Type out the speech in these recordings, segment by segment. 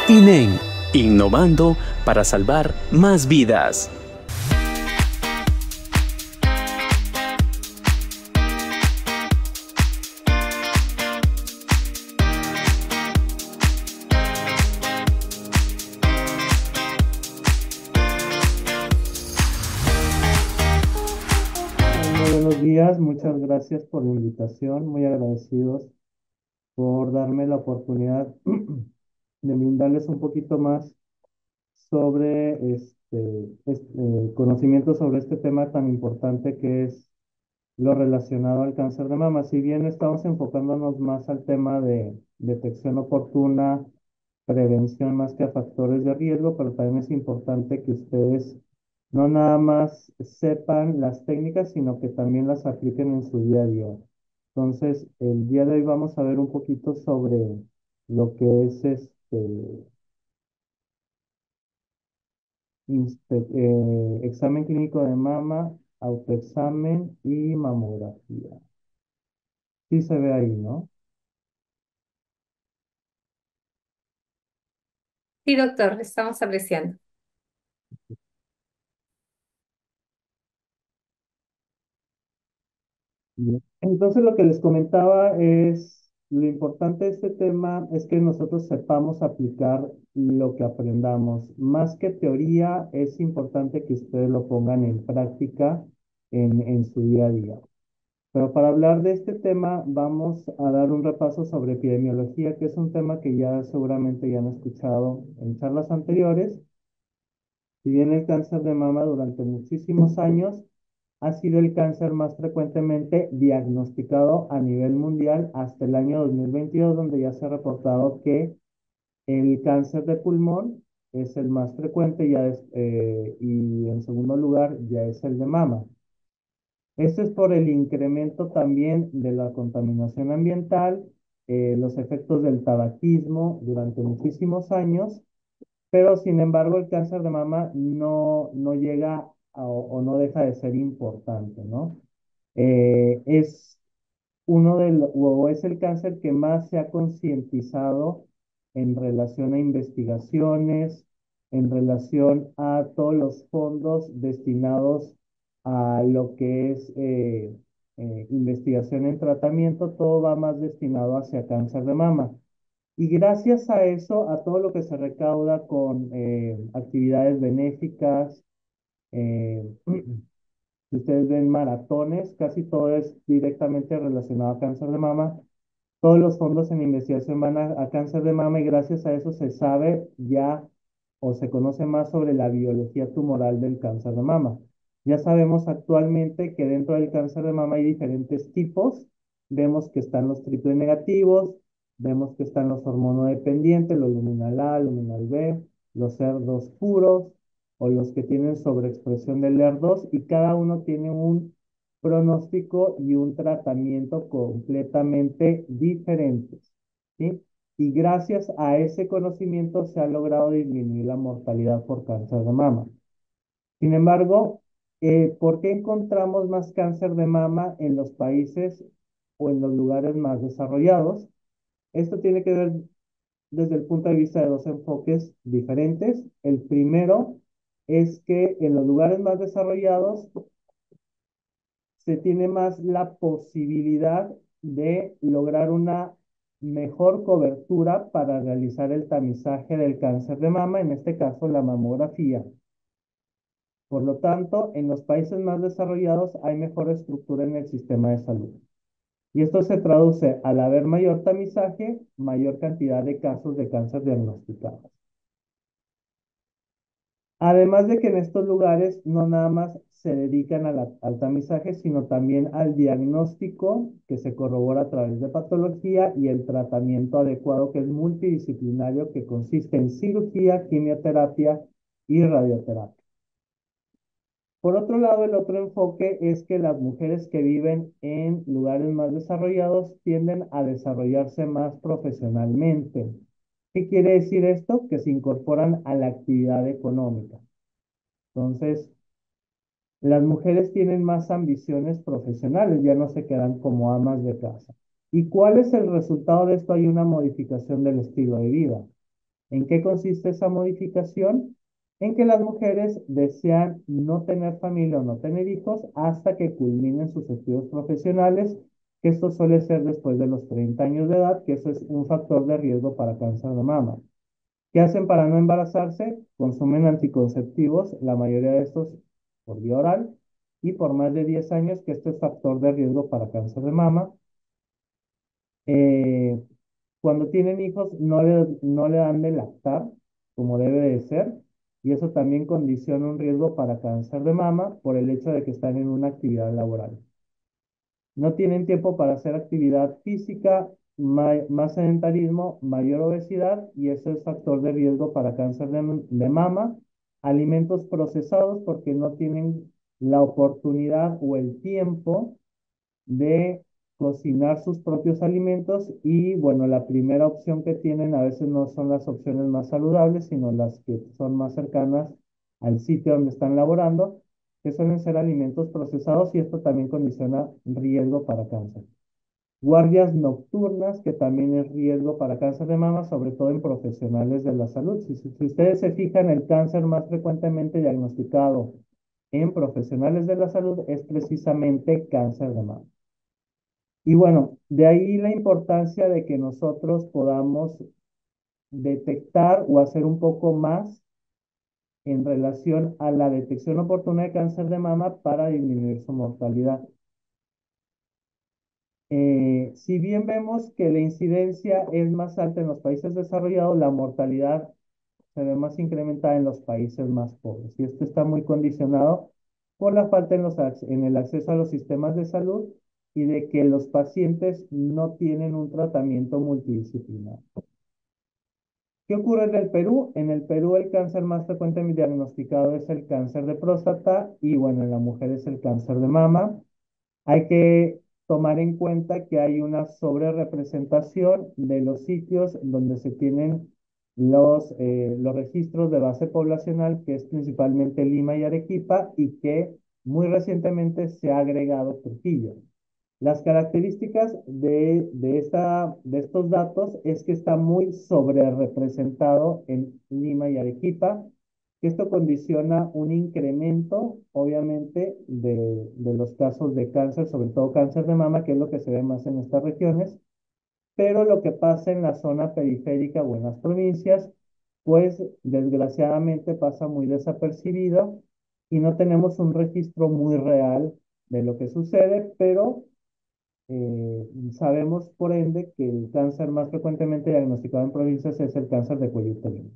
INEN, innovando para salvar más vidas. Muy buenos días, muchas gracias por la invitación, muy agradecidos por darme la oportunidad de brindarles un poquito más sobre conocimiento sobre este tema tan importante que es lo relacionado al cáncer de mama. Si bien estamos enfocándonos más al tema de detección oportuna, prevención más que a factores de riesgo, pero también es importante que ustedes no nada más sepan las técnicas, sino que también las apliquen en su día a día. Entonces, el día de hoy vamos a ver un poquito sobre lo que es examen clínico de mama, autoexamen y mamografía. Sí se ve ahí, ¿no? Sí, doctor, estamos apreciando. Bien. Entonces, lo que les comentaba es, lo importante de este tema es que nosotros sepamos aplicar lo que aprendamos. Más que teoría, es importante que ustedes lo pongan en práctica en su día a día. Pero para hablar de este tema, vamos a dar un repaso sobre epidemiología, que es un tema que ya seguramente ya han escuchado en charlas anteriores. Si bien el cáncer de mama durante muchísimos años ha sido el cáncer más frecuentemente diagnosticado a nivel mundial hasta el año 2022, donde ya se ha reportado que el cáncer de pulmón es el más frecuente y en segundo lugar ya es el de mama. Esto es por el incremento también de la contaminación ambiental, los efectos del tabaquismo durante muchísimos años, pero sin embargo el cáncer de mama no llega o no deja de ser importante, ¿no? Es o es el cáncer que más se ha concientizado en relación a investigaciones, en relación a todos los fondos destinados a lo que es investigación en tratamiento, todo va más destinado hacia cáncer de mama. Y gracias a eso, a todo lo que se recauda con actividades benéficas, eh, si ustedes ven maratones, casi todo es directamente relacionado a cáncer de mama. Todos los fondos en investigación van a cáncer de mama y gracias a eso se sabe ya o se conoce más sobre la biología tumoral del cáncer de mama. Ya sabemos actualmente que dentro del cáncer de mama hay diferentes tipos. Vemos que están los triple negativos, vemos que están los hormonodependientes, los luminal A, luminal B, los ER2 puros o los que tienen sobreexpresión del ER2 y cada uno tiene un pronóstico y un tratamiento completamente diferentes, ¿sí? Y gracias a ese conocimiento se ha logrado disminuir la mortalidad por cáncer de mama. Sin embargo, ¿por qué encontramos más cáncer de mama en los países o en los lugares más desarrollados? Esto tiene que ver desde el punto de vista de dos enfoques diferentes. El primero es que en los lugares más desarrollados se tiene más la posibilidad de lograr una mejor cobertura para realizar el tamizaje del cáncer de mama, en este caso la mamografía. Por lo tanto, en los países más desarrollados hay mejor estructura en el sistema de salud. Y esto se traduce al haber mayor tamizaje, mayor cantidad de casos de cáncer diagnosticados. Además de que en estos lugares no nada más se dedican al tamizaje, sino también al diagnóstico que se corrobora a través de patología y el tratamiento adecuado que es multidisciplinario, que consiste en cirugía, quimioterapia y radioterapia. Por otro lado, el otro enfoque es que las mujeres que viven en lugares más desarrollados tienden a desarrollarse más profesionalmente. ¿Qué quiere decir esto? Que se incorporan a la actividad económica. Entonces, las mujeres tienen más ambiciones profesionales, ya no se quedan como amas de casa. ¿Y cuál es el resultado de esto? Hay una modificación del estilo de vida. ¿En qué consiste esa modificación? En que las mujeres desean no tener familia o no tener hijos hasta que culminen sus estudios profesionales, que esto suele ser después de los 30 años de edad, que eso es un factor de riesgo para cáncer de mama. ¿Qué hacen para no embarazarse? Consumen anticonceptivos, la mayoría de estos por vía oral, y por más de 10 años, que este es factor de riesgo para cáncer de mama. Eh, Cuando tienen hijos, no le dan de lactar como debe de ser, y eso también condiciona un riesgo para cáncer de mama por el hecho de que están en una actividad laboral. No tienen tiempo para hacer actividad física, más sedentarismo, mayor obesidad, y eso es factor de riesgo para cáncer de mama. Alimentos procesados porque no tienen la oportunidad o el tiempo de cocinar sus propios alimentos, y bueno, la primera opción que tienen a veces no son las opciones más saludables, sino las que son más cercanas al sitio donde están laborando, que suelen ser alimentos procesados, y esto también condiciona riesgo para cáncer. Guardias nocturnas, que también es riesgo para cáncer de mama, sobre todo en profesionales de la salud. Si ustedes se fijan, el cáncer más frecuentemente diagnosticado en profesionales de la salud es precisamente cáncer de mama. Y bueno, de ahí la importancia de que nosotros podamos detectar o hacer un poco más en relación a la detección oportuna de cáncer de mama para disminuir su mortalidad. Si bien vemos que la incidencia es más alta en los países desarrollados, la mortalidad se ve más incrementada en los países más pobres. Y esto está muy condicionado por la falta en el acceso a los sistemas de salud, y de que los pacientes no tienen un tratamiento multidisciplinar. ¿Qué ocurre en el Perú? En el Perú el cáncer más frecuentemente diagnosticado es el cáncer de próstata, y bueno, en la mujer es el cáncer de mama. Hay que tomar en cuenta que hay una sobrerepresentación de los sitios donde se tienen los registros de base poblacional, que es principalmente Lima y Arequipa, y que muy recientemente se ha agregado Trujillo. Las características de estos datos es que está muy sobre-representado en Lima y Arequipa, que esto condiciona un incremento, obviamente, de los casos de cáncer, sobre todo cáncer de mama, que es lo que se ve más en estas regiones, pero lo que pasa en la zona periférica o en las provincias, pues desgraciadamente pasa muy desapercibido, y no tenemos un registro muy real de lo que sucede, pero sabemos, por ende, que el cáncer más frecuentemente diagnosticado en provincias es el cáncer de cuello uterino.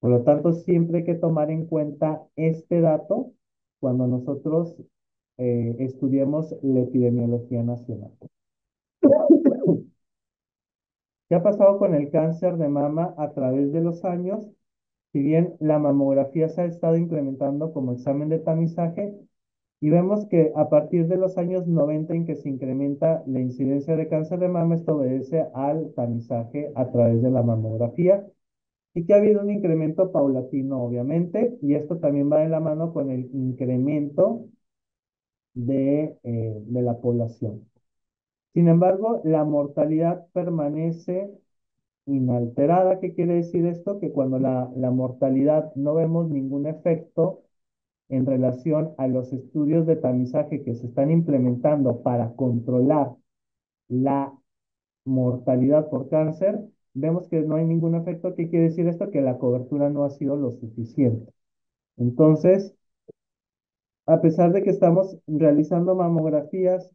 Por lo tanto, siempre hay que tomar en cuenta este dato cuando nosotros estudiemos la epidemiología nacional. ¿Qué ha pasado con el cáncer de mama a través de los años? Si bien la mamografía se ha estado implementando como examen de tamizaje, y vemos que a partir de los años 90 en que se incrementa la incidencia de cáncer de mama, esto obedece al tamizaje a través de la mamografía, y que ha habido un incremento paulatino, obviamente, y esto también va de la mano con el incremento de la población. Sin embargo, la mortalidad permanece inalterada. ¿Qué quiere decir esto? Que cuando la mortalidad no vemos ningún efecto en relación a los estudios de tamizaje que se están implementando para controlar la mortalidad por cáncer, vemos que no hay ningún efecto. ¿Qué quiere decir esto? Que la cobertura no ha sido lo suficiente. Entonces, a pesar de que estamos realizando mamografías,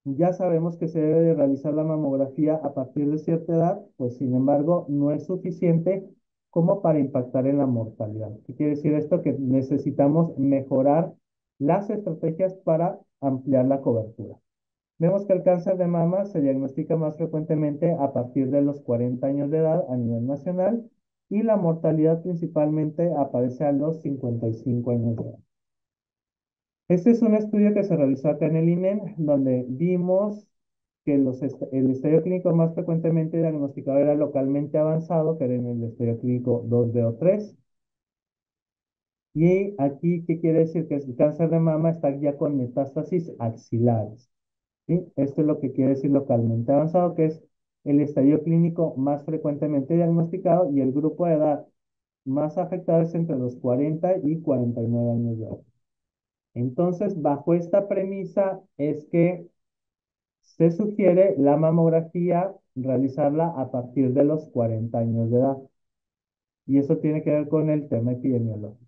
ya sabemos que se debe de realizar la mamografía a partir de cierta edad, pues sin embargo no es suficiente como para impactar en la mortalidad. ¿Qué quiere decir esto? Que necesitamos mejorar las estrategias para ampliar la cobertura. Vemos que el cáncer de mama se diagnostica más frecuentemente a partir de los 40 años de edad a nivel nacional, y la mortalidad principalmente aparece a los 55 años de edad. Este es un estudio que se realizó acá en el INEM, donde vimos que el estadio clínico más frecuentemente diagnosticado era localmente avanzado, que era en el estadio clínico 2B o 3. Y aquí, ¿qué quiere decir? Que el cáncer de mama está ya con metástasis axilares. ¿Sí? Esto es lo que quiere decir localmente avanzado, que es el estadio clínico más frecuentemente diagnosticado y el grupo de edad más afectado es entre los 40 y 49 años de edad. Entonces, bajo esta premisa es que se sugiere la mamografía realizarla a partir de los 40 años de edad. Y eso tiene que ver con el tema epidemiológico.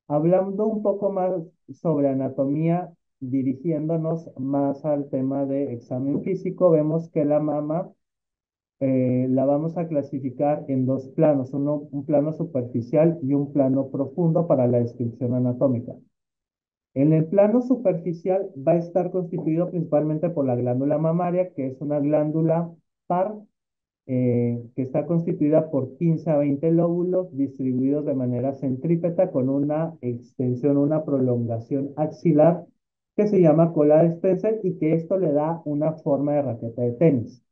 Hablando un poco más sobre anatomía, dirigiéndonos más al tema de examen físico, vemos que la mama la vamos a clasificar en dos planos, un plano superficial y un plano profundo para la descripción anatómica. En el plano superficial va a estar constituido principalmente por la glándula mamaria, que es una glándula par, que está constituida por 15 a 20 lóbulos distribuidos de manera centrípeta con una extensión, una prolongación axilar que se llama cola de Spencer y que esto le da una forma de raqueta de tenis.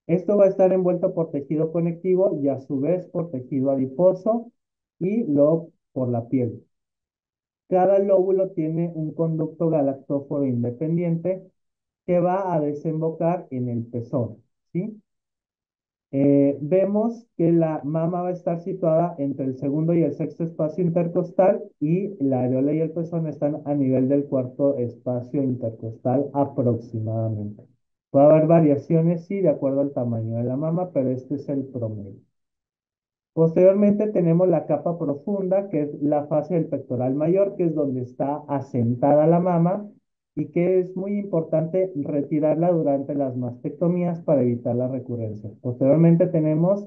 Esto va a estar envuelto por tejido conectivo y a su vez por tejido adiposo y luego por la piel. Cada lóbulo tiene un conducto galactóforo independiente que va a desembocar en el pezón, ¿sí? Vemos que la mama va a estar situada entre el segundo y el sexto espacio intercostal y la areola y el pezón están a nivel del cuarto espacio intercostal aproximadamente. Puede haber variaciones, sí, de acuerdo al tamaño de la mama, pero este es el promedio. Posteriormente tenemos la capa profunda, que es la fase del pectoral mayor, que es donde está asentada la mama y que es muy importante retirarla durante las mastectomías para evitar la recurrencia. Posteriormente tenemos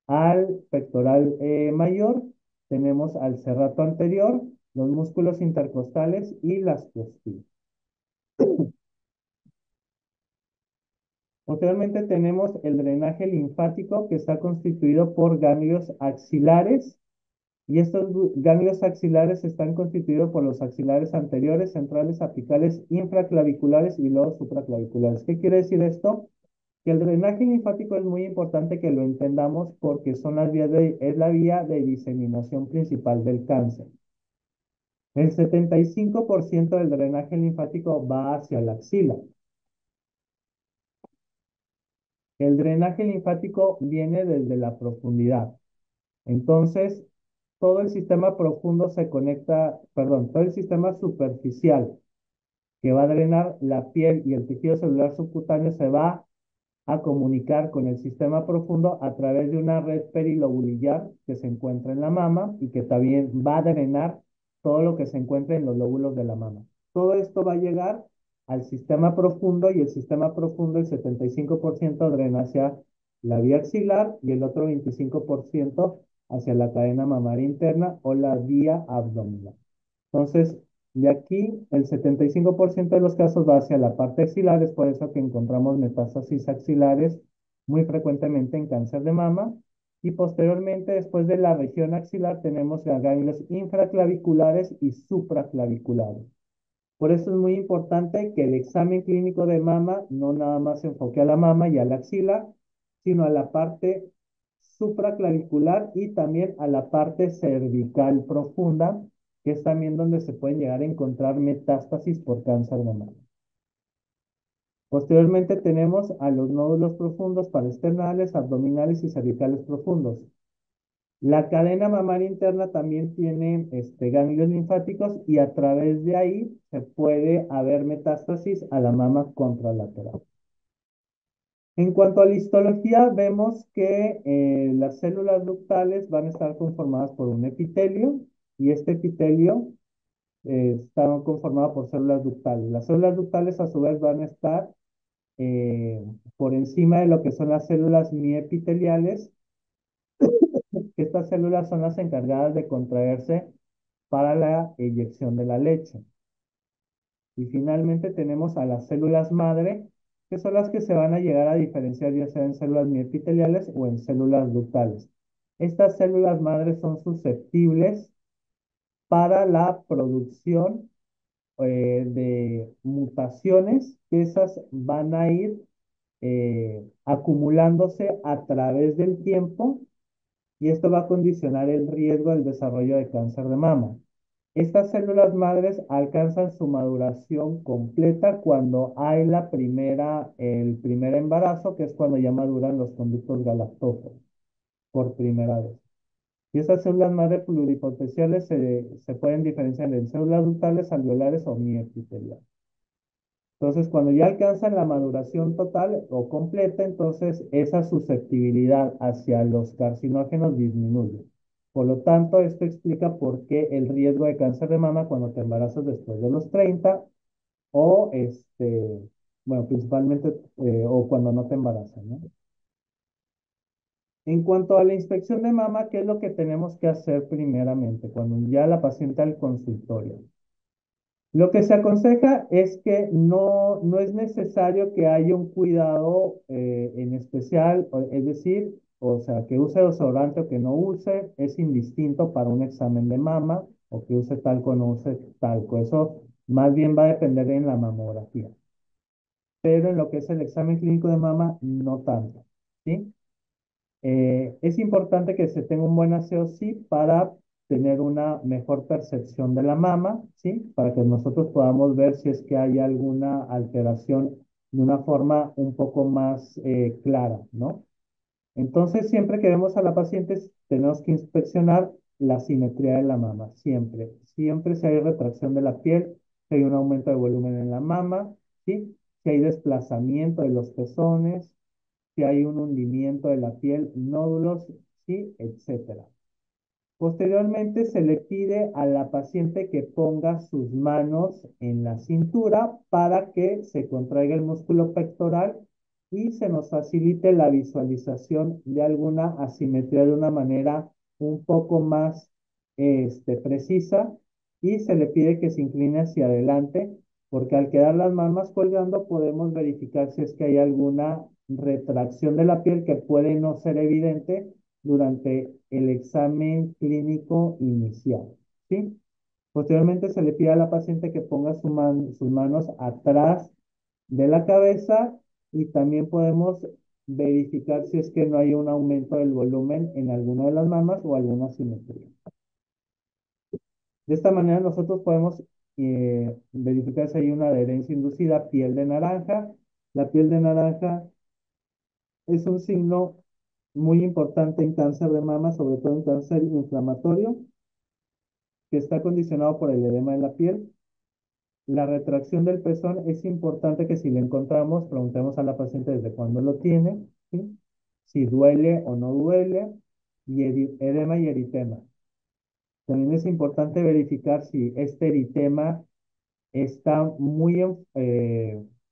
al pectoral mayor, tenemos al serrato anterior, los músculos intercostales y las costillas. Posteriormente tenemos el drenaje linfático que está constituido por ganglios axilares y estos ganglios axilares están constituidos por los axilares anteriores, centrales, apicales, infraclaviculares y los supraclaviculares. ¿Qué quiere decir esto? Que el drenaje linfático es muy importante que lo entendamos porque son las vías es la vía de diseminación principal del cáncer. El 75% del drenaje linfático va hacia la axila. El drenaje linfático viene desde la profundidad. Entonces, todo el sistema profundo se conecta, perdón, todo el sistema superficial que va a drenar la piel y el tejido celular subcutáneo se va a comunicar con el sistema profundo a través de una red perilobulillar que se encuentra en la mama y que también va a drenar todo lo que se encuentra en los lóbulos de la mama. Todo esto va a llegar al sistema profundo y el sistema profundo, el 75% drena hacia la vía axilar y el otro 25% hacia la cadena mamaria interna o la vía abdominal. Entonces, de aquí, el 75% de los casos va hacia la parte axilar, es por eso que encontramos metástasis axilares muy frecuentemente en cáncer de mama. Y posteriormente, después de la región axilar, tenemos ganglios infraclaviculares y supraclaviculares. Por eso es muy importante que el examen clínico de mama no nada más se enfoque a la mama y a la axila, sino a la parte supraclavicular y también a la parte cervical profunda, que es también donde se pueden llegar a encontrar metástasis por cáncer de mama. Posteriormente tenemos a los nódulos profundos paraesternales, abdominales y cervicales profundos. La cadena mamaria interna también tiene ganglios linfáticos y a través de ahí se puede haber metástasis a la mama contralateral. En cuanto a la histología, vemos que las células ductales van a estar conformadas por un epitelio y este epitelio está conformado por células ductales. Las células ductales a su vez van a estar por encima de lo que son las células miepiteliales, que estas células son las encargadas de contraerse para la eyección de la leche. Y finalmente tenemos a las células madre, que son las que se van a llegar a diferenciar ya sea en células miepiteliales o en células ductales. Estas células madres son susceptibles para la producción de mutaciones, que esas van a ir acumulándose a través del tiempo y esto va a condicionar el riesgo del desarrollo de cáncer de mama. Estas células madres alcanzan su maduración completa cuando hay el primer embarazo, que es cuando ya maduran los conductos galactóforos por primera vez. Y estas células madre pluripotenciales se pueden diferenciar en células ductales, alveolares o miepiteliales. Entonces, cuando ya alcanzan la maduración total o completa, entonces esa susceptibilidad hacia los carcinógenos disminuye. Por lo tanto, esto explica por qué el riesgo de cáncer de mama cuando te embarazas después de los 30 o, bueno, principalmente, o cuando no te embarazas, ¿no? En cuanto a la inspección de mama, ¿qué es lo que tenemos que hacer primeramente cuando ya la paciente al consultorio? Lo que se aconseja es que no es necesario que haya un cuidado en especial, es decir, o sea, que use desodorante o que no use, es indistinto para un examen de mama, o que use talco o no use talco. Eso más bien va a depender en la mamografía. Pero en lo que es el examen clínico de mama, no tanto, ¿sí? Es importante que se tenga un buen aseo, sí, para tener una mejor percepción de la mama, sí, para que nosotros podamos ver si es que hay alguna alteración de una forma un poco más clara, ¿no? Entonces, siempre que vemos a la paciente, tenemos que inspeccionar la simetría de la mama, siempre. Siempre si hay retracción de la piel, si hay un aumento de volumen en la mama, ¿sí? Si hay desplazamiento de los pezones, si hay un hundimiento de la piel, nódulos, sí, etcétera. Posteriormente se le pide a la paciente que ponga sus manos en la cintura para que se contraiga el músculo pectoral y se nos facilite la visualización de alguna asimetría de una manera un poco más precisa, y se le pide que se incline hacia adelante porque al quedar las mamas colgando podemos verificar si es que hay alguna retracción de la piel que puede no ser evidente durante el examen clínico inicial, ¿sí? Posteriormente se le pide a la paciente que ponga sus manos atrás de la cabeza, y también podemos verificar si es que no hay un aumento del volumen en alguna de las mamas o alguna simetría. De esta manera nosotros podemos verificar si hay una adherencia inducida, piel de naranja. La piel de naranja es un signo muy importante en cáncer de mama, sobre todo en cáncer inflamatorio, que está condicionado por el edema de la piel. La retracción del pezón es importante que si lo encontramos, preguntemos a la paciente desde cuándo lo tiene, ¿sí? Si duele o no duele, y edema y eritema. También es importante verificar si este eritema está muy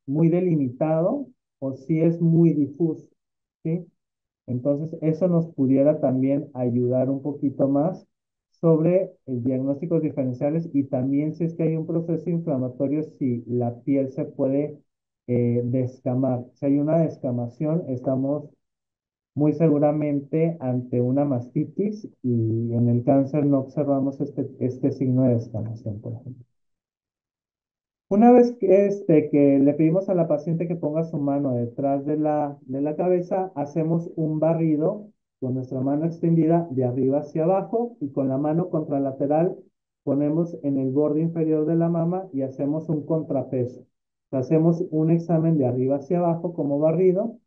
delimitado o si es muy difuso, ¿sí? Entonces, eso nos pudiera también ayudar un poquito más sobre el diagnósticos diferenciales, y también si es que hay un proceso inflamatorio, si la piel se puede descamar. Si hay una descamación, estamos muy seguramente ante una mastitis, y en el cáncer no observamos este signo de descamación, por ejemplo. Una vez que le pedimos a la paciente que ponga su mano detrás de la cabeza, hacemos un barrido con nuestra mano extendida de arriba hacia abajo, y con la mano contralateral ponemos en el borde inferior de la mama y hacemos un contrapeso. Hacemos un examen de arriba hacia abajo como barrido,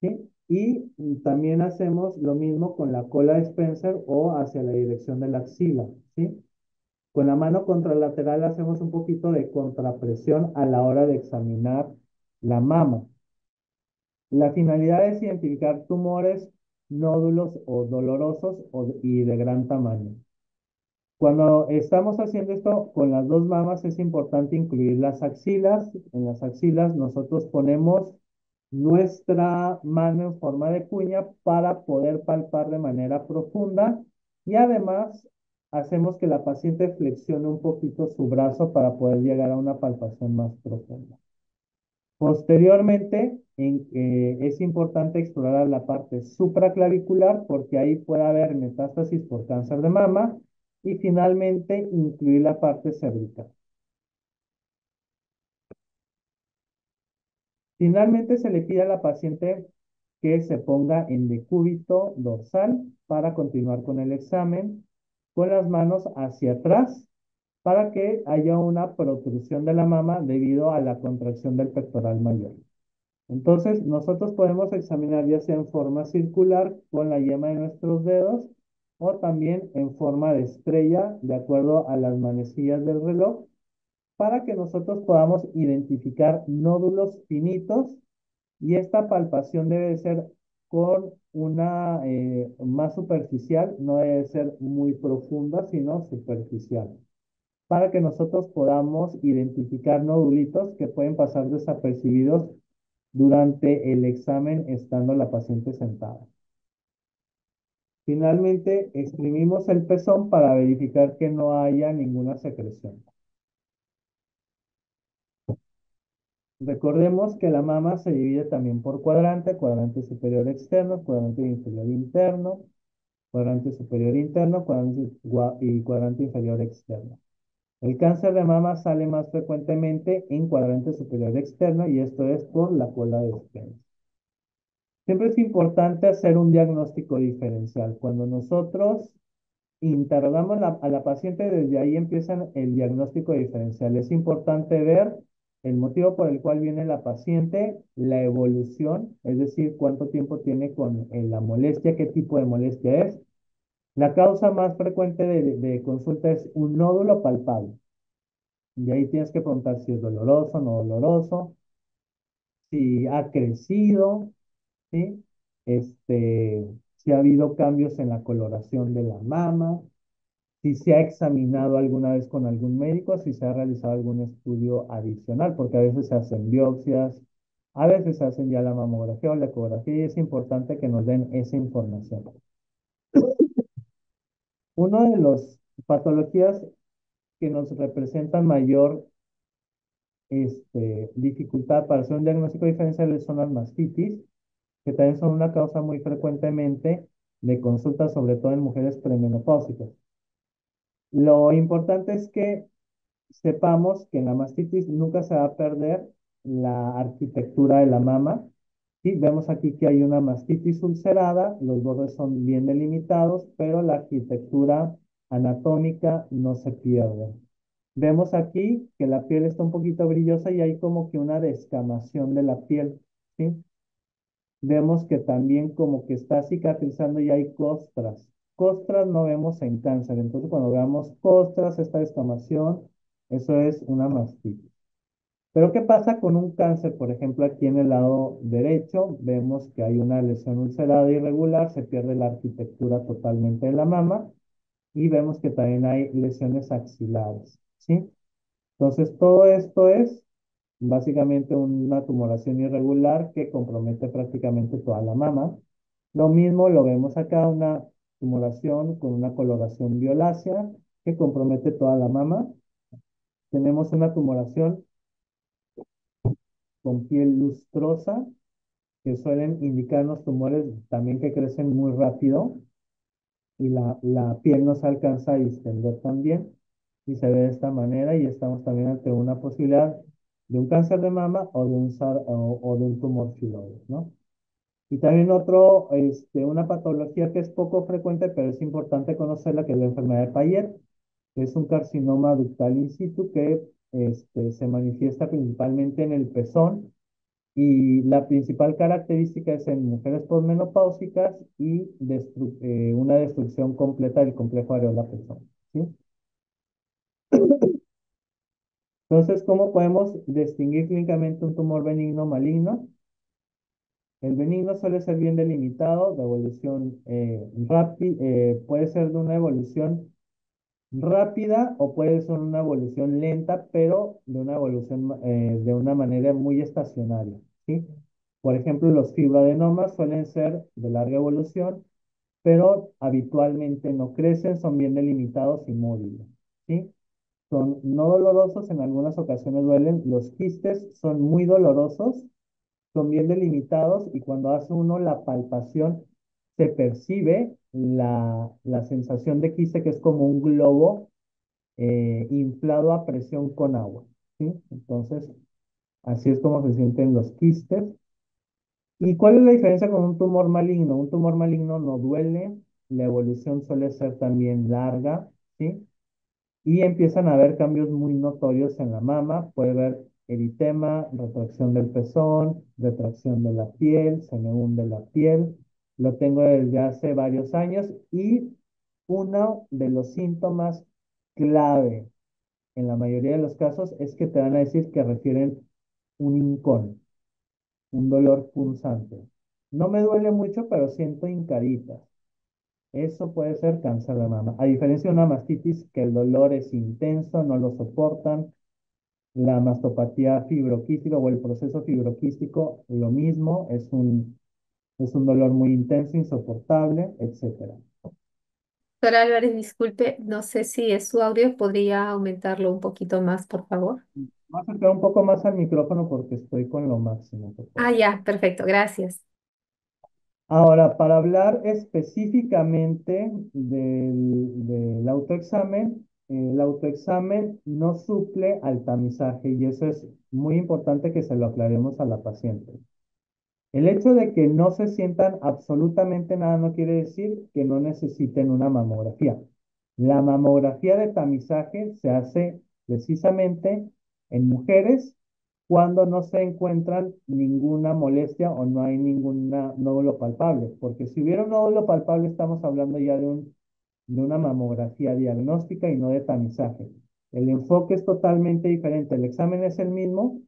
¿sí? Y también hacemos lo mismo con la cola de Spencer o hacia la dirección de la axila, ¿sí? Con la mano contralateral hacemos un poquito de contrapresión a la hora de examinar la mama. La finalidad es identificar tumores, nódulos o dolorosos y de gran tamaño. Cuando estamos haciendo esto con las dos mamas, es importante incluir las axilas. En las axilas nosotros ponemos nuestra mano en forma de cuña para poder palpar de manera profunda, y además hacemos que la paciente flexione un poquito su brazo para poder llegar a una palpación más profunda. Posteriormente, es importante explorar la parte supraclavicular porque ahí puede haber metástasis por cáncer de mama, y finalmente incluir la parte cervical. Finalmente se le pide a la paciente que se ponga en decúbito dorsal para continuar con el examen, con las manos hacia atrás, para que haya una protrusión de la mama debido a la contracción del pectoral mayor. Entonces, nosotros podemos examinar ya sea en forma circular con la yema de nuestros dedos o también en forma de estrella, de acuerdo a las manecillas del reloj, para que nosotros podamos identificar nódulos finitos, y esta palpación debe ser con una más superficial, no debe ser muy profunda, sino superficial, para que nosotros podamos identificar nodulitos que pueden pasar desapercibidos durante el examen estando la paciente sentada. Finalmente, exprimimos el pezón para verificar que no haya ninguna secreción. Recordemos que la mama se divide también por cuadrante, cuadrante superior externo, cuadrante inferior interno, cuadrante superior interno, y cuadrante inferior externo. El cáncer de mama sale más frecuentemente en cuadrante superior externo y esto es por la cola de Spence. Siempre es importante hacer un diagnóstico diferencial. Cuando nosotros interrogamos a la paciente, desde ahí empieza el diagnóstico diferencial. Es importante ver el motivo por el cual viene la paciente, la evolución, es decir, cuánto tiempo tiene con la molestia, qué tipo de molestia es. La causa más frecuente de consulta es un nódulo palpable. Y ahí tienes que preguntar si es doloroso, no doloroso, si ha crecido, ¿sí? Si ha habido cambios en la coloración de la mama, si se ha examinado alguna vez con algún médico, si se ha realizado algún estudio adicional, porque a veces se hacen biopsias, a veces se hacen ya la mamografía o la ecografía, y es importante que nos den esa información. Una de las patologías que nos representan mayor dificultad para hacer un diagnóstico diferencial son las mastitis, que también son una causa muy frecuentemente de consulta, sobre todo en mujeres premenopáusicas. Lo importante es que sepamos que en la mastitis nunca se va a perder la arquitectura de la mama. Sí, vemos aquí que hay una mastitis ulcerada, los bordes son bien delimitados, pero la arquitectura anatómica no se pierde. Vemos aquí que la piel está un poquito brillosa y hay como que una descamación de la piel, ¿sí? Vemos que también como que está cicatrizando y hay costras. Costras no vemos en cáncer, entonces cuando veamos costras, esta descamación, eso es una mastitis. Pero ¿qué pasa con un cáncer? Por ejemplo, aquí en el lado derecho vemos que hay una lesión ulcerada irregular, se pierde la arquitectura totalmente de la mama y vemos que también hay lesiones axilares, ¿sí? Entonces, todo esto es básicamente una tumoración irregular que compromete prácticamente toda la mama. Lo mismo lo vemos acá, una tumoración con una coloración violácea que compromete toda la mama. Tenemos una tumoración con piel lustrosa, que suelen indicarnos tumores también que crecen muy rápido y la piel no se alcanza a distender también y se ve de esta manera, y estamos también ante una posibilidad de un cáncer de mama o de o de un tumor filoide, ¿no? Y también una patología que es poco frecuente, pero es importante conocerla, que es la enfermedad de Payet, que es un carcinoma ductal in situ que se manifiesta principalmente en el pezón, y la principal característica es en mujeres posmenopáusicas y una destrucción completa del complejo areola-pezón, ¿sí? Entonces, ¿cómo podemos distinguir clínicamente un tumor benigno o maligno? El benigno suele ser bien delimitado, de evolución rápida, puede ser de una evolución rápida o puede ser una evolución lenta, pero de una evolución de una manera muy estacionaria, ¿sí? Por ejemplo, los fibroadenomas suelen ser de larga evolución, pero habitualmente no crecen, son bien delimitados y móviles, ¿sí? Son no dolorosos, en algunas ocasiones duelen. Los quistes son muy dolorosos, son bien delimitados, y cuando hace uno la palpación se percibe la sensación de quiste, que es como un globo inflado a presión con agua, ¿sí? Entonces, así es como se sienten los quistes. ¿Y cuál es la diferencia con un tumor maligno? Un tumor maligno no duele, la evolución suele ser también larga, ¿sí? y empiezan a haber cambios muy notorios en la mama. Puede haber eritema, retracción del pezón, retracción de la piel, se me hunde la piel. Lo tengo desde hace varios años y uno de los síntomas clave en la mayoría de los casos es que te van a decir que refieren un hincón, un dolor punzante. No me duele mucho, pero siento hincaditas. Eso puede ser cáncer de mama. A diferencia de una mastitis, que el dolor es intenso, no lo soportan. La mastopatía fibroquística o el proceso fibroquístico, lo mismo, es un dolor muy intenso, insoportable, etcétera. Doctor Álvarez, disculpe, no sé si es su audio, podría aumentarlo un poquito más, por favor. Voy a acercar un poco más al micrófono porque estoy con lo máximo, por Ah, favor. ya, perfecto, gracias. Ahora, para hablar específicamente del autoexamen, el autoexamen no suple al tamizaje y eso es muy importante que se lo aclaremos a la paciente. El hecho de que no se sientan absolutamente nada no quiere decir que no necesiten una mamografía. La mamografía de tamizaje se hace precisamente en mujeres cuando no se encuentran ninguna molestia o no hay ningún nódulo palpable, porque si hubiera un nódulo palpable estamos hablando ya de una mamografía diagnóstica y no de tamizaje. El enfoque es totalmente diferente, el examen es el mismo,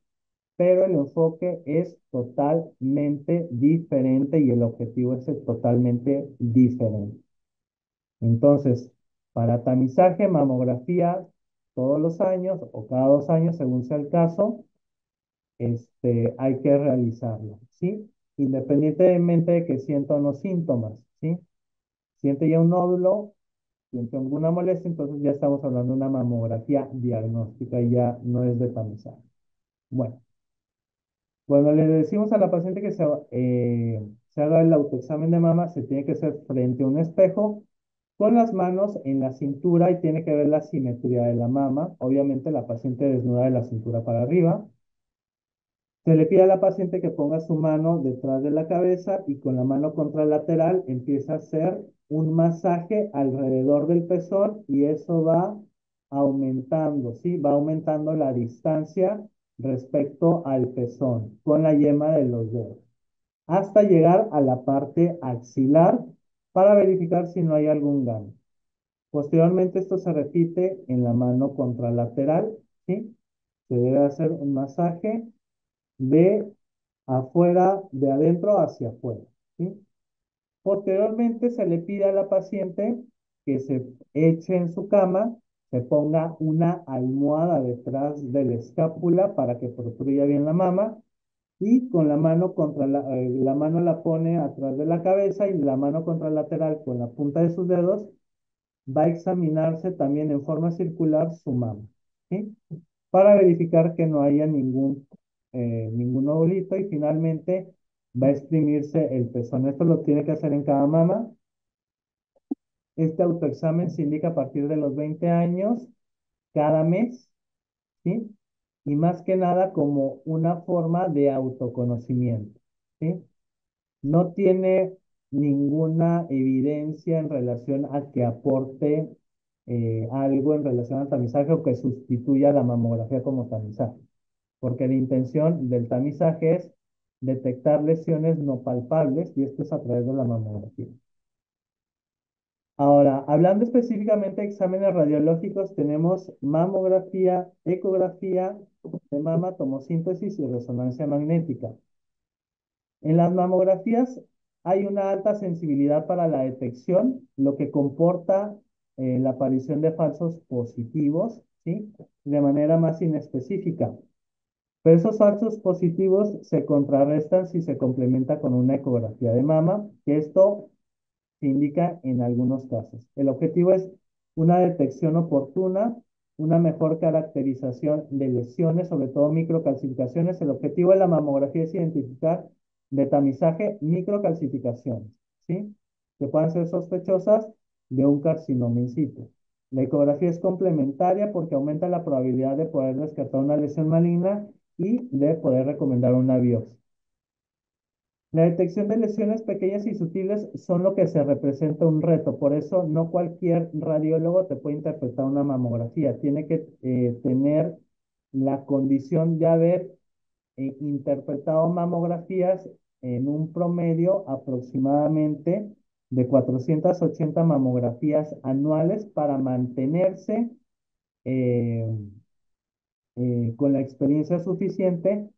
pero el enfoque es totalmente diferente y el objetivo es totalmente diferente. Entonces, para tamizaje, mamografía todos los años o cada 2 años, según sea el caso, hay que realizarlo, ¿sí? Independientemente de que sienta o no síntomas, ¿sí? Siente ya un nódulo, siente alguna molestia, entonces ya estamos hablando de una mamografía diagnóstica y ya no es de tamizaje. Bueno. Cuando le decimos a la paciente que se haga el autoexamen de mama, se tiene que hacer frente a un espejo con las manos en la cintura y tiene que ver la simetría de la mama. Obviamente la paciente desnuda de la cintura para arriba. Se le pide a la paciente que ponga su mano detrás de la cabeza y con la mano contralateral empieza a hacer un masaje alrededor del pezón y eso va aumentando, ¿sí? Va aumentando la distancia respecto al pezón con la yema de los dedos hasta llegar a la parte axilar para verificar si no hay algún gano. Posteriormente esto se repite en la mano contralateral, ¿sí? Se debe hacer un masaje de afuera, de adentro hacia afuera, ¿sí? Posteriormente se le pide a la paciente que se eche en su cama, se ponga una almohada detrás de la escápula para que protruya bien la mama y con la mano la mano la pone atrás de la cabeza y la mano contralateral con la punta de sus dedos va a examinarse también en forma circular su mama, ¿sí? Para verificar que no haya ningún nódulito y finalmente va a exprimirse el pezón. Esto lo tiene que hacer en cada mama. Este autoexamen se indica a partir de los 20 años, cada mes, ¿sí? Y más que nada como una forma de autoconocimiento, ¿sí? No tiene ninguna evidencia en relación a que aporte algo en relación al tamizaje o que sustituya la mamografía como tamizaje, porque la intención del tamizaje es detectar lesiones no palpables y esto es a través de la mamografía. Ahora, hablando específicamente de exámenes radiológicos, tenemos mamografía, ecografía de mama, tomosíntesis y resonancia magnética. En las mamografías hay una alta sensibilidad para la detección, lo que comporta la aparición de falsos positivos, ¿sí? De manera más inespecífica. Pero esos falsos positivos se contrarrestan si se complementa con una ecografía de mama, que esto se indica en algunos casos. El objetivo es una detección oportuna, una mejor caracterización de lesiones, sobre todo microcalcificaciones. El objetivo de la mamografía es identificar de tamizaje microcalcificaciones, ¿sí? Que puedan ser sospechosas de un carcinoma in situ. La ecografía es complementaria porque aumenta la probabilidad de poder descartar una lesión maligna y de poder recomendar una biopsia. La detección de lesiones pequeñas y sutiles son lo que se representa un reto, por eso no cualquier radiólogo te puede interpretar una mamografía, tiene que tener la condición de haber interpretado mamografías en un promedio aproximadamente de 480 mamografías anuales para mantenerse eh, con la experiencia suficiente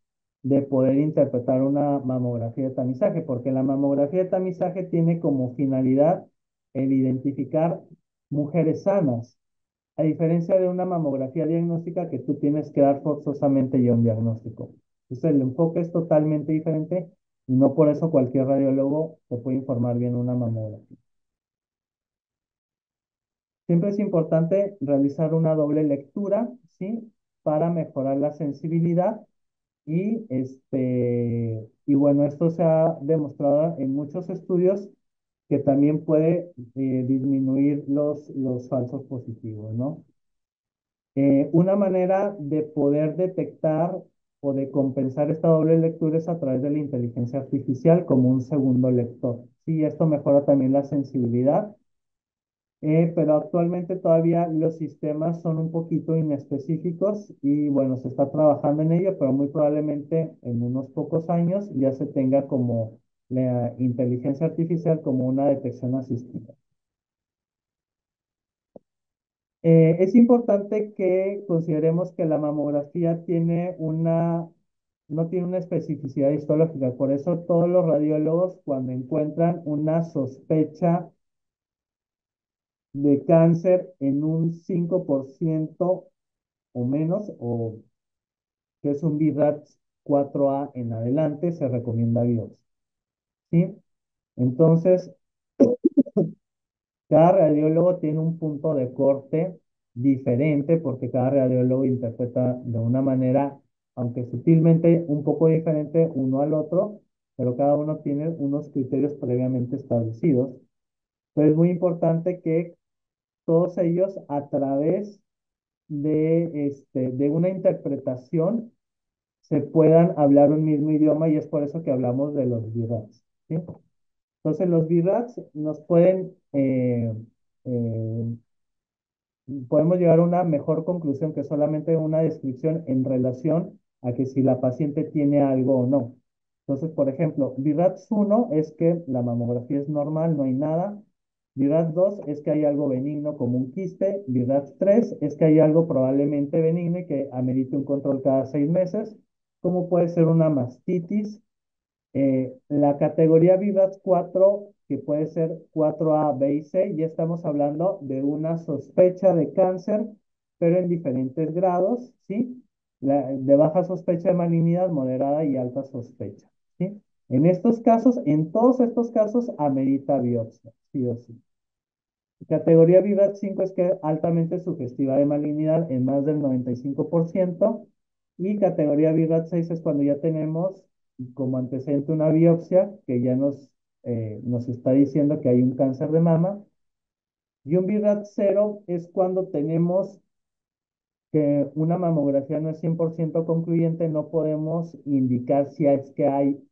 de poder interpretar una mamografía de tamizaje, porque la mamografía de tamizaje tiene como finalidad el identificar mujeres sanas, a diferencia de una mamografía diagnóstica que tú tienes que dar forzosamente ya un diagnóstico. Entonces el enfoque es totalmente diferente y no por eso cualquier radiólogo te puede informar bien una mamografía. Siempre es importante realizar una doble lectura, ¿sí? Para mejorar la sensibilidad y bueno, esto se ha demostrado en muchos estudios que también puede disminuir los falsos positivos, ¿no? Una manera de poder detectar o de compensar esta doble lectura es a través de la inteligencia artificial como un segundo lector. Sí, esto mejora también la sensibilidad, pero actualmente todavía los sistemas son un poquito inespecíficos y bueno, se está trabajando en ello, pero muy probablemente en unos pocos años ya se tenga como la inteligencia artificial como una detección asistida. Es importante que consideremos que la mamografía no tiene una especificidad histológica, por eso todos los radiólogos cuando encuentran una sospecha de cáncer en un 5% o menos, o que es un BRAF 4A en adelante, se recomienda biopsia, ¿sí? Entonces, cada radiólogo tiene un punto de corte diferente porque cada radiólogo interpreta de una manera, aunque sutilmente un poco diferente uno al otro, pero cada uno tiene unos criterios previamente establecidos. Pero es muy importante que todos ellos a través de una interpretación se puedan hablar un mismo idioma y es por eso que hablamos de los VRATs, ¿sí? Entonces los VRATs nos pueden eh, podemos llegar a una mejor conclusión que solamente una descripción en relación a que si la paciente tiene algo o no. Entonces, por ejemplo, VIRATS 1 es que la mamografía es normal, no hay nada. VIRATS 2 es que hay algo benigno como un quiste. VIRATS 3 es que hay algo probablemente benigno y que amerite un control cada 6 meses, como puede ser una mastitis. La categoría Vivas 4, que puede ser 4A, B y C, ya estamos hablando de una sospecha de cáncer, pero en diferentes grados, ¿sí? De baja sospecha de malignidad, moderada y alta sospecha, ¿sí? En estos casos, en todos estos casos, amerita biopsia, sí o sí. Categoría VIVAT 5 es que es altamente sugestiva de malignidad en más del 95%. Y categoría VIVAT 6 es cuando ya tenemos como antecedente una biopsia que ya nos está diciendo que hay un cáncer de mama. Y un VIVAT 0 es cuando tenemos que una mamografía no es 100% concluyente, no podemos indicar si es que hay,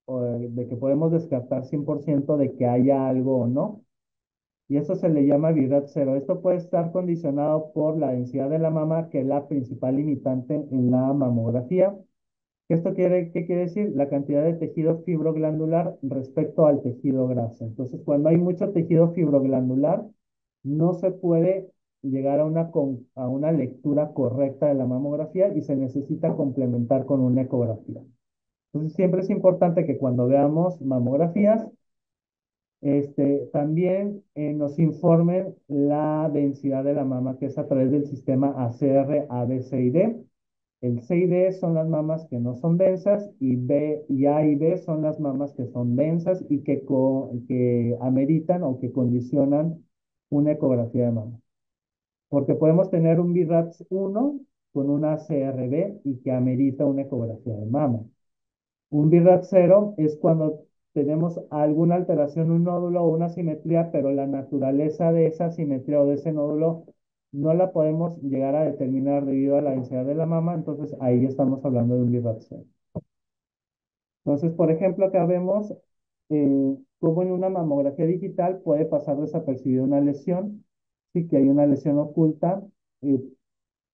o de que podemos descartar 100% de que haya algo o no. Y eso se le llama virat cero. Esto puede estar condicionado por la densidad de la mama, que es la principal limitante en la mamografía. ¿Qué quiere decir? La cantidad de tejido fibroglandular respecto al tejido graso. Entonces, cuando hay mucho tejido fibroglandular, no se puede llegar a una lectura correcta de la mamografía y se necesita complementar con una ecografía. Entonces, siempre es importante que cuando veamos mamografías, también nos informen la densidad de la mama, que es a través del sistema ACR, A, B, C y D. El C y D son las mamas que no son densas y A y B son las mamas que son densas y que ameritan o que condicionan una ecografía de mama. Porque podemos tener un BRAF 1 con una CRB y que amerita una ecografía de mama. Un BRAF 0 es cuando tenemos alguna alteración, un nódulo o una simetría, pero la naturaleza de esa simetría o de ese nódulo no la podemos llegar a determinar debido a la densidad de la mama, entonces ahí estamos hablando de un BRAF 0. Entonces, por ejemplo, acá vemos cómo en una mamografía digital puede pasar desapercibida una lesión, sí que hay una lesión oculta, eh,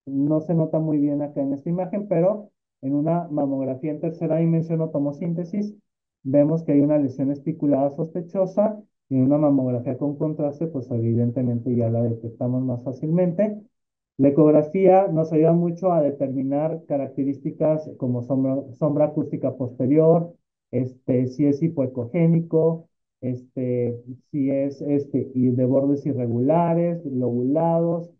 no se nota muy bien acá en esta imagen, pero en una mamografía en tercera dimensión o tomosíntesis vemos que hay una lesión especulada sospechosa y en una mamografía con contraste, pues evidentemente ya la detectamos más fácilmente. La ecografía nos ayuda mucho a determinar características como sombra acústica posterior, si es hipoecogénico, si es y de bordes irregulares, lobulados,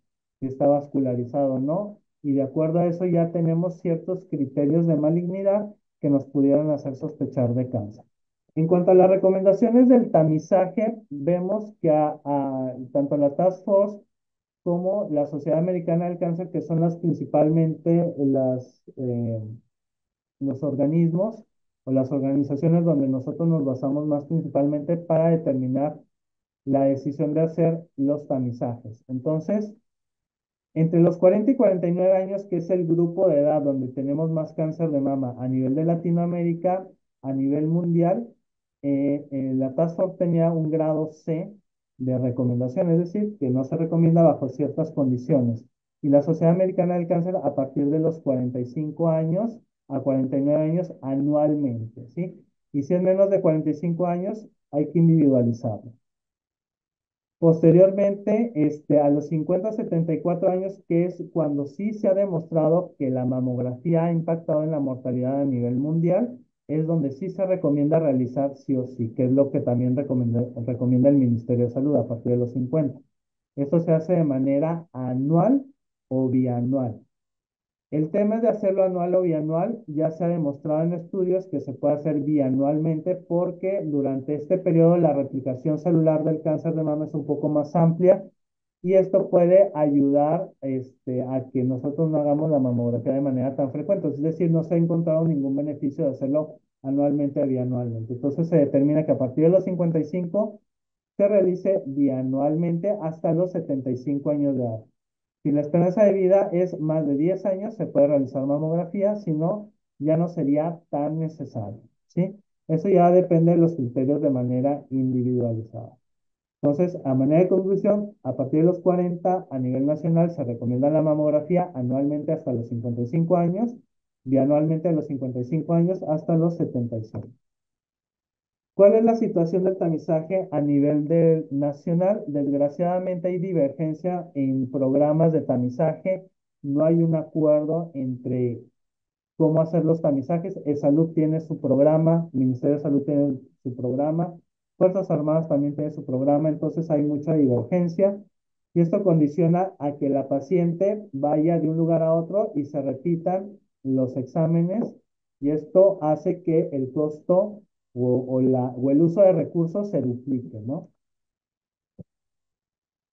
si está vascularizado o no. Y de acuerdo a eso ya tenemos ciertos criterios de malignidad que nos pudieran hacer sospechar de cáncer. En cuanto a las recomendaciones del tamizaje, vemos que tanto la Task Force como la Sociedad Americana del Cáncer, que son las principalmente los organismos o las organizaciones donde nosotros nos basamos más principalmente para determinar la decisión de hacer los tamizajes. Entonces, entre los 40 y 49 años, que es el grupo de edad donde tenemos más cáncer de mama a nivel de Latinoamérica, a nivel mundial, la Task Force tenía un grado C de recomendación, es decir, que no se recomienda bajo ciertas condiciones. Y la Sociedad Americana del Cáncer a partir de los 45 años a 49 años anualmente, ¿sí? Y si es menos de 45 años, hay que individualizarlo. Posteriormente, a los 50, 74 años, que es cuando sí se ha demostrado que la mamografía ha impactado en la mortalidad a nivel mundial, es donde sí se recomienda realizar sí o sí, que es lo que también recomienda el Ministerio de Salud a partir de los 50. Esto se hace de manera anual o bianual. El tema de hacerlo anual o bianual ya se ha demostrado en estudios que se puede hacer bianualmente porque durante este periodo la replicación celular del cáncer de mama es un poco más amplia y esto puede ayudar a que nosotros no hagamos la mamografía de manera tan frecuente. Es decir, no se ha encontrado ningún beneficio de hacerlo anualmente o bianualmente. Entonces se determina que a partir de los 55 se realice bianualmente hasta los 75 años de edad. Si la esperanza de vida es más de 10 años, se puede realizar mamografía, si no, ya no sería tan necesario, ¿sí? Eso ya depende de los criterios de manera individualizada. Entonces, a manera de conclusión, a partir de los 40 a nivel nacional se recomienda la mamografía anualmente hasta los 55 años, bianualmente a los 55 años hasta los 75. ¿Cuál es la situación del tamizaje a nivel nacional? Desgraciadamente hay divergencia en programas de tamizaje. No hay un acuerdo entre cómo hacer los tamizajes. Salud tiene su programa, el Ministerio de Salud tiene su programa, Fuerzas Armadas también tiene su programa, entonces hay mucha divergencia y esto condiciona a que la paciente vaya de un lugar a otro y se repitan los exámenes y esto hace que el costo o el uso de recursos se duplique, ¿no?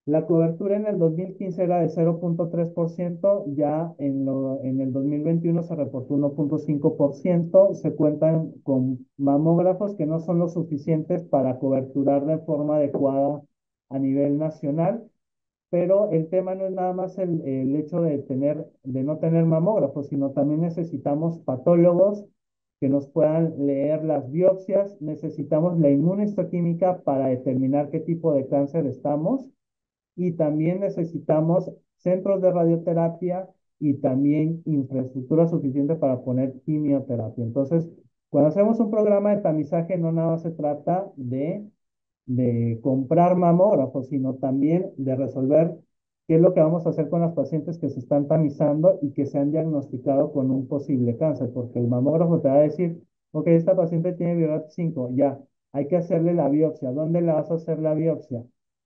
La cobertura en el 2015 era de 0.3%, ya en el 2021 se reportó 1.5%, se cuentan con mamógrafos que no son lo suficientes para coberturar de forma adecuada a nivel nacional, pero el tema no es nada más el hecho de no tener mamógrafos, sino también necesitamos patólogos que nos puedan leer las biopsias, necesitamos la inmunohistoquímica para determinar qué tipo de cáncer estamos y también necesitamos centros de radioterapia y también infraestructura suficiente para poner quimioterapia. Entonces, cuando hacemos un programa de tamizaje, no nada más se trata de comprar mamógrafos, sino también de resolver qué es lo que vamos a hacer con las pacientes que se están tamizando y que se han diagnosticado con un posible cáncer, porque el mamógrafo te va a decir, ok, esta paciente tiene Virot 5, ya, hay que hacerle la biopsia. ¿Dónde le vas a hacer la biopsia?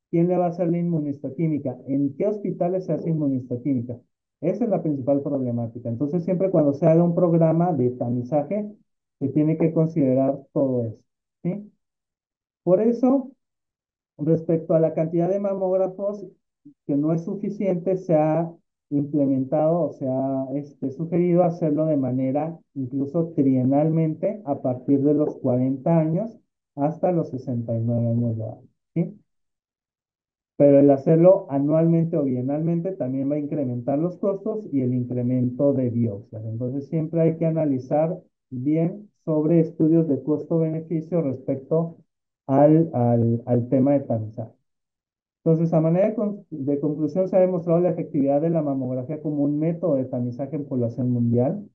¿Quién le va a hacer la inmunistoquímica? ¿En qué hospitales se hace inmunistoquímica? Esa es la principal problemática. Entonces, siempre cuando se haga un programa de tamizaje, se tiene que considerar todo eso, ¿sí? Por eso, respecto a la cantidad de mamógrafos, que no es suficiente, se ha implementado o se ha sugerido hacerlo de manera incluso trienalmente a partir de los 40 años hasta los 69 años de edad, ¿sí? Pero el hacerlo anualmente o bienalmente también va a incrementar los costos y el incremento de biopsias. Entonces siempre hay que analizar bien sobre estudios de costo-beneficio respecto al tema de tamizaje. Entonces, a manera de conclusión, se ha demostrado la efectividad de la mamografía como un método de tamizaje en población mundial.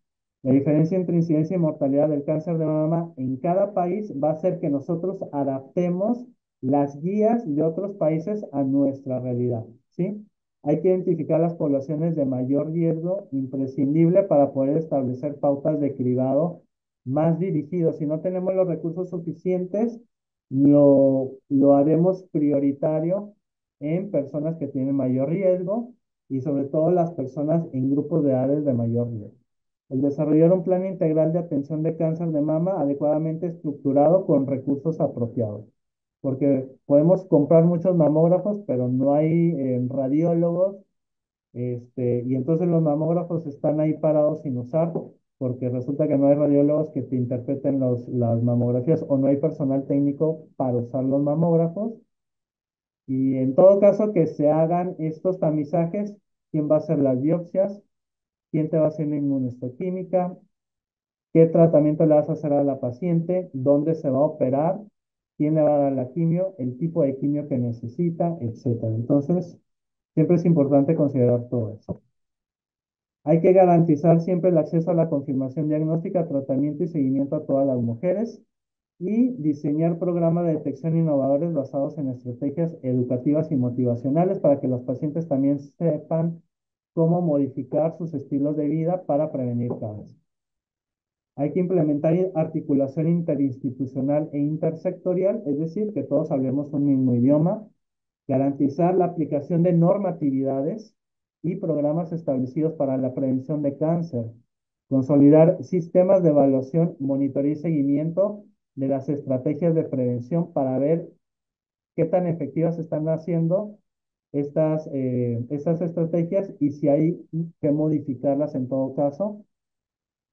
La diferencia entre incidencia y mortalidad del cáncer de mama en cada país va a ser que nosotros adaptemos las guías de otros países a nuestra realidad, ¿sí? Hay que identificar las poblaciones de mayor riesgo, imprescindible para poder establecer pautas de cribado más dirigidos. Si no tenemos los recursos suficientes, lo haremos prioritario en personas que tienen mayor riesgo y sobre todo las personas en grupos de edades de mayor riesgo. El desarrollar un plan integral de atención de cáncer de mama adecuadamente estructurado con recursos apropiados. Porque podemos comprar muchos mamógrafos, pero no hay radiólogos, y entonces los mamógrafos están ahí parados sin usar, porque resulta que no hay radiólogos que te interpreten las mamografías o no hay personal técnico para usar los mamógrafos. Y en todo caso que se hagan estos tamizajes, quién va a hacer las biopsias, quién te va a hacer la inmunohistoquímica, qué tratamiento le vas a hacer a la paciente, dónde se va a operar, quién le va a dar la quimio, el tipo de quimio que necesita, etcétera. Entonces, siempre es importante considerar todo eso. Hay que garantizar siempre el acceso a la confirmación diagnóstica, tratamiento y seguimiento a todas las mujeres y diseñar programas de detección innovadores basados en estrategias educativas y motivacionales para que los pacientes también sepan cómo modificar sus estilos de vida para prevenir cáncer. Hay que implementar articulación interinstitucional e intersectorial, es decir, que todos hablemos un mismo idioma, garantizar la aplicación de normatividades y programas establecidos para la prevención de cáncer, consolidar sistemas de evaluación, monitoreo y seguimiento de las estrategias de prevención para ver qué tan efectivas están haciendo estas estrategias y si hay que modificarlas en todo caso.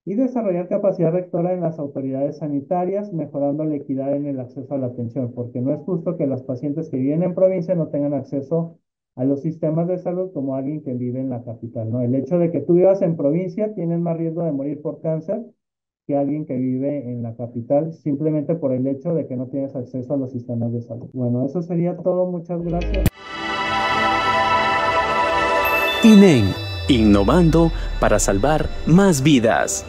Y desarrollar capacidad rectora en las autoridades sanitarias, mejorando la equidad en el acceso a la atención, porque no es justo que los pacientes que viven en provincia no tengan acceso a los sistemas de salud como alguien que vive en la capital, ¿no? El hecho de que tú vivas en provincia tienes más riesgo de morir por cáncer que alguien que vive en la capital, simplemente por el hecho de que no tienes acceso a los sistemas de salud. Bueno, eso sería todo. Muchas gracias. INEN, innovando para salvar más vidas.